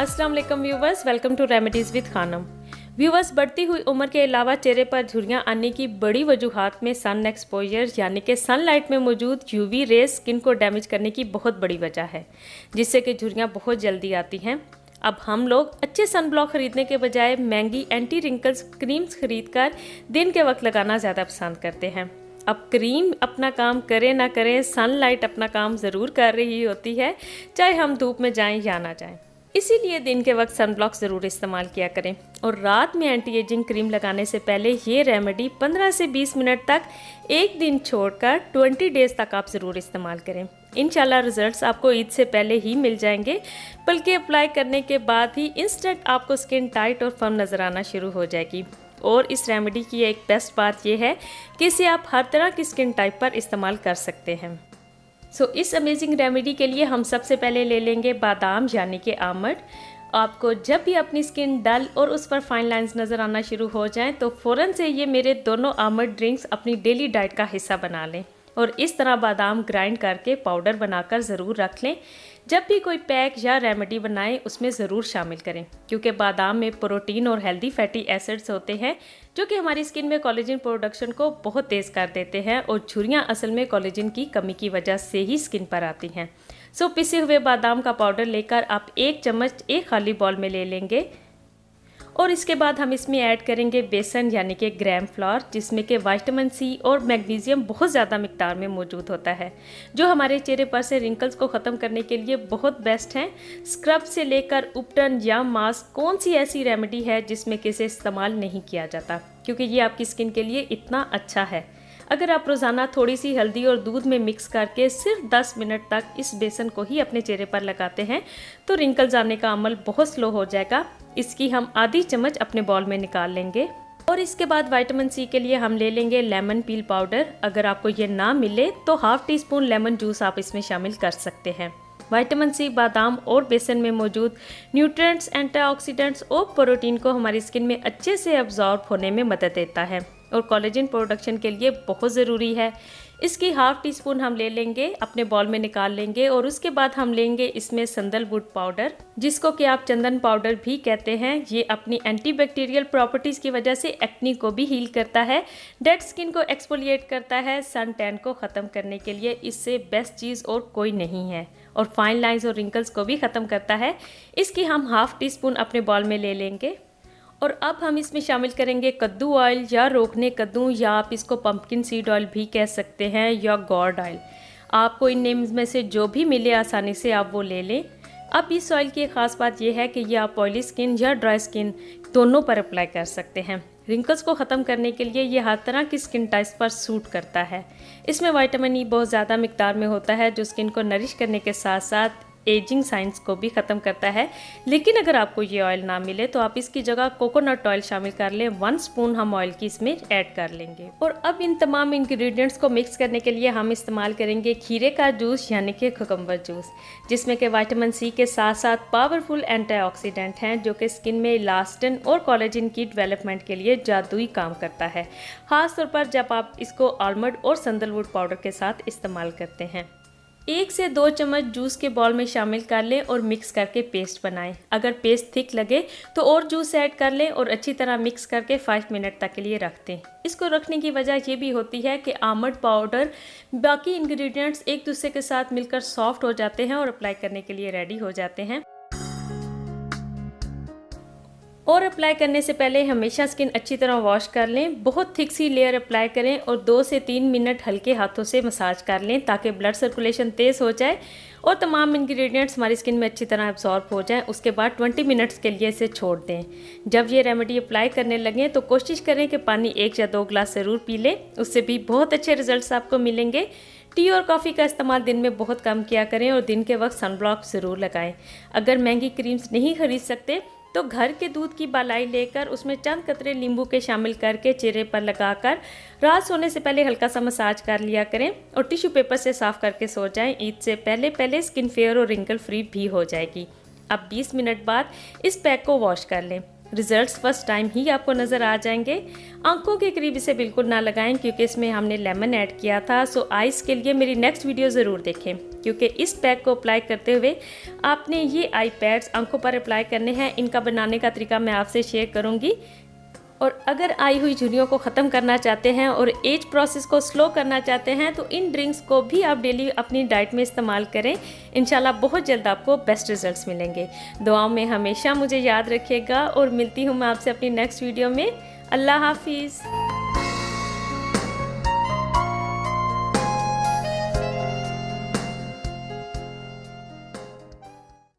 अस्सलाम वालेकुम viewers, welcome to remedies with Khanam. Viewers, बढ़ती हुई उम्र के अलावा चेहरे पर झुर्रियाँ आने की बड़ी वजूहात में सन एक्सपोजर यानी कि सनलाइट में मौजूद यूवी रेज स्किन को डैमेज करने की बहुत बड़ी वजह है, जिससे कि झुर्रियाँ बहुत जल्दी आती हैं। अब हम लोग अच्छे सन ब्लॉक खरीदने के बजाय महंगी एंटी रिंकल्स क्रीम्स खरीद कर दिन के वक्त लगाना ज़्यादा पसंद करते हैं। अब क्रीम अपना काम करे ना करे, सनलाइट अपना काम ज़रूर कर रही होती है, चाहे हम धूप में जाएं या ना जाएं। इसीलिए दिन के वक्त सनब्लॉक ज़रूर इस्तेमाल किया करें और रात में एंटी एजिंग क्रीम लगाने से पहले ये रेमेडी 15 से 20 मिनट तक एक दिन छोड़कर 20 डेज़ तक आप ज़रूर इस्तेमाल करें। इंशाल्लाह रिजल्ट्स आपको ईद से पहले ही मिल जाएंगे, बल्कि अप्लाई करने के बाद ही इंस्टेंट आपको स्किन टाइट और फर्म नज़र आना शुरू हो जाएगी। और इस रेमेडी की एक बेस्ट बात यह है कि इसे आप हर तरह की स्किन टाइप पर इस्तेमाल कर सकते हैं। इस अमेजिंग रेमेडी के लिए हम सबसे पहले ले लेंगे बादाम यानी कि आमंड। आपको जब भी अपनी स्किन डल और उस पर फाइन लाइंस नज़र आना शुरू हो जाएं तो फ़ौरन से ये मेरे दोनों आमंड ड्रिंक्स अपनी डेली डाइट का हिस्सा बना लें और इस तरह बादाम ग्राइंड करके पाउडर बनाकर ज़रूर रख लें। जब भी कोई पैक या रेमेडी बनाएं उसमें ज़रूर शामिल करें, क्योंकि बादाम में प्रोटीन और हेल्दी फैटी एसिड्स होते हैं जो कि हमारी स्किन में कोलेजन प्रोडक्शन को बहुत तेज़ कर देते हैं और झुर्रियाँ असल में कोलेजन की कमी की वजह से ही स्किन पर आती हैं। पिसे हुए बादाम का पाउडर लेकर आप 1 चम्मच एक खाली बाउल में ले लेंगे और इसके बाद हम इसमें ऐड करेंगे बेसन यानी कि ग्राम फ्लोर, जिसमें कि विटामिन सी और मैग्नीशियम बहुत ज़्यादा मिकदार में मौजूद होता है, जो हमारे चेहरे पर से रिंकल्स को ख़त्म करने के लिए बहुत बेस्ट हैं। स्क्रब से लेकर उपटन या मास्क, कौन सी ऐसी रेमेडी है जिसमें कि इसे इस्तेमाल नहीं किया जाता, क्योंकि ये आपकी स्किन के लिए इतना अच्छा है। अगर आप रोज़ाना थोड़ी सी हल्दी और दूध में मिक्स करके सिर्फ 10 मिनट तक इस बेसन को ही अपने चेहरे पर लगाते हैं तो रिंकल्स आने का अमल बहुत स्लो हो जाएगा। इसकी हम आधी चम्मच अपने बाउल में निकाल लेंगे और इसके बाद विटामिन सी के लिए हम ले लेंगे लेमन पील पाउडर। अगर आपको ये ना मिले तो half tea spoon lemon juice आप इसमें शामिल कर सकते हैं। विटामिन सी बादाम और बेसन में मौजूद न्यूट्रिएंट्स, एंटीऑक्सीडेंट्स और प्रोटीन को हमारी स्किन में अच्छे से अब्जॉर्ब होने में मदद देता है और कोलेजन प्रोडक्शन के लिए बहुत ज़रूरी है। इसकी हाफ टी स्पून हम ले लेंगे, अपने बाउल में निकाल लेंगे और उसके बाद हम लेंगे इसमें संदलवुड पाउडर, जिसको कि आप चंदन पाउडर भी कहते हैं। ये अपनी एंटीबैक्टीरियल प्रॉपर्टीज़ की वजह से एक्नी को भी हील करता है, डेड स्किन को एक्सफोलिएट करता है, सन टैन को ख़त्म करने के लिए इससे बेस्ट चीज़ और कोई नहीं है और फाइन लाइंस और रिंकल्स को भी ख़त्म करता है। इसकी हम हाफ टी स्पून अपने बाउल में ले लेंगे और अब हम इसमें शामिल करेंगे कद्दू ऑयल या रोकने कद्दू, या आप इसको पंपकिन सीड ऑयल भी कह सकते हैं, या गॉर्ड ऑयल। आपको इन नेम्स में से जो भी मिले आसानी से आप वो ले लें। अब इस ऑयल की एक ख़ास बात यह है कि ये आप ऑयली स्किन या ड्राई स्किन दोनों पर अप्लाई कर सकते हैं। रिंकल्स को ख़त्म करने के लिए ये हर तरह की स्किन टाइप्स पर सूट करता है। इसमें विटामिन ई बहुत ज़्यादा मिकदार में होता है, जो स्किन को नरिश करने के साथ साथ एजिंग साइंस को भी ख़त्म करता है। लेकिन अगर आपको ये ऑयल ना मिले तो आप इसकी जगह कोकोनट ऑयल शामिल कर लें। 1 स्पून हम ऑयल की इसमें ऐड कर लेंगे और अब इन तमाम इंग्रेडिएंट्स को मिक्स करने के लिए हम इस्तेमाल करेंगे खीरे का जूस यानी कि कुकुम्बर जूस, जिसमें कि विटामिन सी के साथ साथ पावरफुल एंटीऑक्सीडेंट हैं, जो कि स्किन में इलास्टिन और कोलेजन की डेवलपमेंट के लिए जादुई काम करता है, ख़ासतौर पर जब आप इसको आलमंड और संदलवुड पाउडर के साथ इस्तेमाल करते हैं। 1 से 2 चम्मच जूस के बाउल में शामिल कर लें और मिक्स करके पेस्ट बनाएं। अगर पेस्ट थिक लगे तो और जूस ऐड कर लें और अच्छी तरह मिक्स करके 5 मिनट तक के लिए रख दें। इसको रखने की वजह ये भी होती है कि आमंड पाउडर बाकी इंग्रेडिएंट्स एक दूसरे के साथ मिलकर सॉफ्ट हो जाते हैं और अप्लाई करने के लिए रेडी हो जाते हैं। और अप्लाई करने से पहले हमेशा स्किन अच्छी तरह वॉश कर लें। बहुत थिक सी लेयर अप्लाई करें और 2 से 3 मिनट हल्के हाथों से मसाज कर लें ताकि ब्लड सर्कुलेशन तेज़ हो जाए और तमाम इंग्रेडिएंट्स हमारी स्किन में अच्छी तरह एब्जॉर्ब हो जाएं। उसके बाद 20 मिनट्स के लिए इसे छोड़ दें। जब ये रेमेडी अप्लाई करने लगें तो कोशिश करें कि पानी 1 या 2 ग्लास ज़रूर पी लें, उससे भी बहुत अच्छे रिजल्ट्स आपको मिलेंगे। टी और कॉफ़ी का इस्तेमाल दिन में बहुत कम किया करें और दिन के वक्त सनब्लॉक ज़रूर लगाएं। अगर महंगी क्रीम्स नहीं खरीद सकते तो घर के दूध की बालाई लेकर उसमें चंद कतरे नींबू के शामिल करके चेहरे पर लगाकर रात सोने से पहले हल्का सा मसाज कर लिया करें और टिश्यू पेपर से साफ़ करके सो जाएं। ईद से पहले स्किन फेयर और रिंकल फ्री भी हो जाएगी। अब 20 मिनट बाद इस पैक को वॉश कर लें। रिजल्ट्स फर्स्ट टाइम ही आपको नज़र आ जाएंगे। आंखों के करीब इसे बिल्कुल ना लगाएं क्योंकि इसमें हमने लेमन ऐड किया था। सो आइज़ के लिए मेरी नेक्स्ट वीडियो ज़रूर देखें क्योंकि इस पैक को अप्लाई करते हुए आपने ये आई पैड्स आंखों पर अप्लाई करने हैं। इनका बनाने का तरीका मैं आपसे शेयर करूँगी। और अगर आई हुई झुर्रियों को ख़त्म करना चाहते हैं और एज प्रोसेस को स्लो करना चाहते हैं तो इन ड्रिंक्स को भी आप डेली अपनी डाइट में इस्तेमाल करें। इंशाल्लाह बहुत जल्द आपको बेस्ट रिजल्ट्स मिलेंगे। दुआओं में हमेशा मुझे याद रखिएगा और मिलती हूँ मैं आपसे अपनी नेक्स्ट वीडियो में। अल्लाह हाफिज़।